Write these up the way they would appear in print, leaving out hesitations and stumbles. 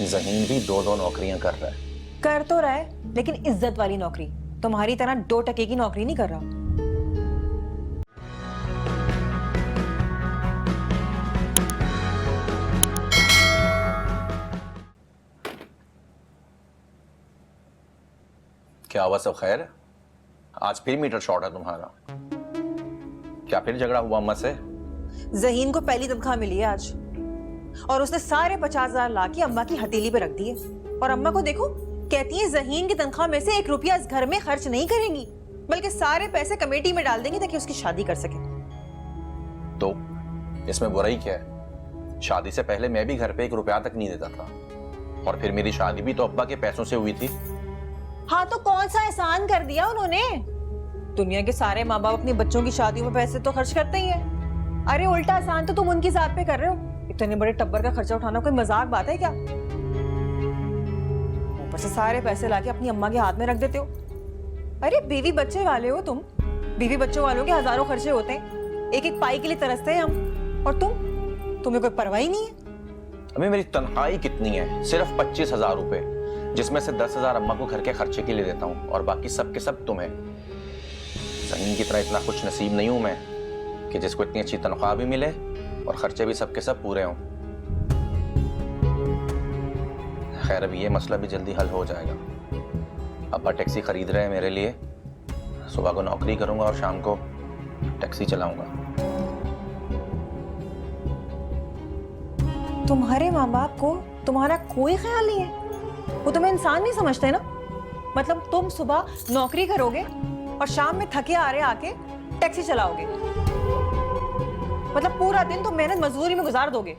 जहीन भी दो दो नौकरियां कर रहा है। कर तो रहा है, लेकिन इज्जत वाली नौकरी। तुम्हारी तरह 2 टके की नौकरी नहीं कर रहा। क्या हुआ, सब खैर? आज फिर मीटर शॉर्ट है तुम्हारा? क्या फिर झगड़ा हुआ अम्मा से? जहीन को पहली तनख्वाह मिली है आज, और उसने सारे 50,000 लाके अम्मा की हथेली पे रख दिए। और अम्मा को देखो, कहती है जहीन की तनख्वाह में से 1 रुपया इस घर में खर्च नहीं करेंगी, बल्कि सारे पैसे कमेटी में डाल देंगी ताकि उसकी शादी कर सके। तो इसमें बुराई क्या है? शादी से पहले मैं भी घर पे 1 रुपया तक नहीं देता था, और फिर मेरी शादी भी तो अब्बा के पैसों से हुई थी। हाँ, तो कौन सा एहसान कर दिया उन्होंने? दुनिया के सारे माँ बाप अपनी बच्चों की शादियों में पैसे तो खर्च करते ही हैं। अरे उल्टा एहसान तो तुम उनकी जात पे कर रहे हो। इतने बड़े टब्बर का खर्चा उठाना कोई मजाक बात है क्या? ऊपर से सारे पैसे लाके अपनी अम्मा के हाथ में रख देते हो। अरे बीवी बच्चे वाले हो तुम। बीवी बच्चों वालों के हजारों खर्चे होते हैं, एक एक पाई के लिए तरसते हैं हम। और तुम्हें कोई परवाह ही नहीं है। अभी मेरी तनख्वाही कितनी है? सिर्फ 25,000 रुपए, जिसमें से 10,000 अम्मा को घर के खर्चे के लिए देता हूँ, और बाकी सब के सब तुम्हें। जहीन की तरह इतना खुश नसीब नहीं हूं मैं कि जिसको इतनी अच्छी तनख्वाह भी मिले और खर्चे भी सबके सब पूरे हों। खैर, अब ये मसला भी जल्दी हल हो जाएगा। अब्बा टैक्सी खरीद रहे हैं मेरे लिए। सुबह को नौकरी करूंगा और शाम को टैक्सी चलाऊंगा। तुम्हारे माँ बाप को तुम्हारा कोई ख्याल नहीं है? वो तुम्हें इंसान नहीं समझते ना? मतलब तुम सुबह नौकरी करोगे और शाम में थके आ रहे आके टैक्सी चलाओगे। मतलब पूरा दिन तुम मेहनत मजदूरी में गुजार दोगे।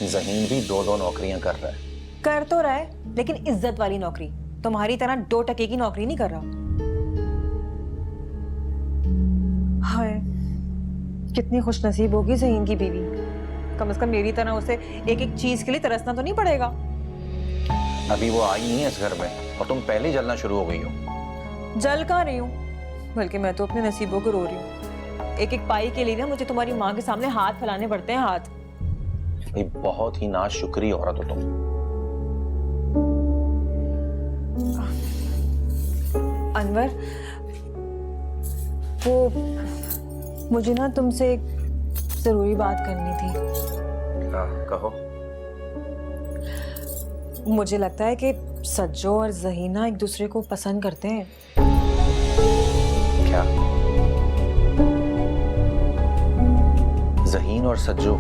जहीन भी दो दो नौकरियां कर रहा है। कर तो रहा है, लेकिन इज्जत वाली नौकरी। तुम्हारी तरह 2 टके की नौकरी नहीं कर रहा। हाय, कितनी खुशनसीब होगी जहीन की बीवी। कम से कम मेरी तरह उसे एक एक चीज के लिए तरसना तो नहीं पड़ेगा। अभी वो आई नहीं है इस घर में, और तुम पहले ही जलना शुरू हो गई हो। जल कहाँ रही हूँ, बल्कि मैं तो अपने नसीबों को रो रही हूँ। एक एक पाई के लिए ना मुझे तुम्हारी माँ के सामने हाथ फैलाने पड़ते हैं, हाथ। भाई, बहुत ही नाशुक्री औरत हो तुम। अनवर, वो मुझे ना तुमसे एक जरूरी बात करनी थी। कहो। मुझे लगता है कि सज्जो और जहीना एक दूसरे को पसंद करते हैं। क्या? जहीन और सज्जो?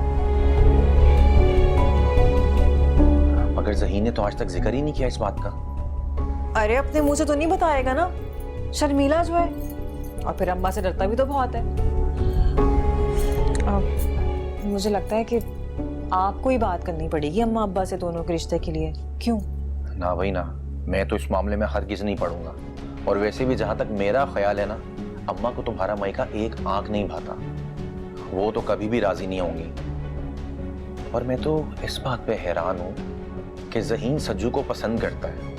मगर जहीन ने तो आज तक जिक्र ही नहीं किया इस बात का। अरे अपने मुंह से तो नहीं बताएगा ना, शर्मीला जो है, और फिर अम्मा से डरता भी तो बहुत है। मुझे लगता है कि आपको ही बात करनी पड़ेगी अम्मा अब्बा से दोनों के रिश्ते के लिए। क्यों? ना भाई ना, मैं तो इस मामले में हरगिज़ नहीं पड़ूंगा। और वैसे भी जहां तक मेरा ख्याल है ना, अम्मा को तुम्हारा मायका एक आंख नहीं भाता। वो तो कभी भी राजी नहीं होंगी। और मैं तो इस बात पे हैरान हूं कि जहीन सज्जू को पसंद करता है,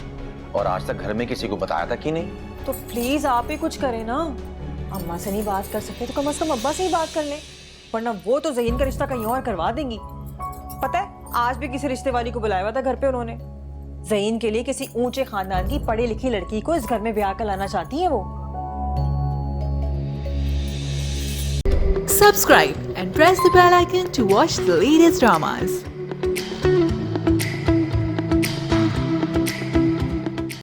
और आज तक घर में किसी को बताया था कि नहीं। तो प्लीज आप ही कुछ करें ना। अम्मा से नहीं बात कर सकते तो कम से कम अब्बा से ही बात कर लें, वरना वो तो जहीन का रिश्ता कहीं और करवा देंगी। पता है, आज भी किसी रिश्ते वाली को बुलाया हुआ था घर पे उन्होंने। जहीन के लिए किसी ऊंचे खानदान की पढ़ी लिखी लड़की को इस घर में ब्याह कर लाना चाहती है वो। Subscribe and press the bell icon to watch the latest dramas.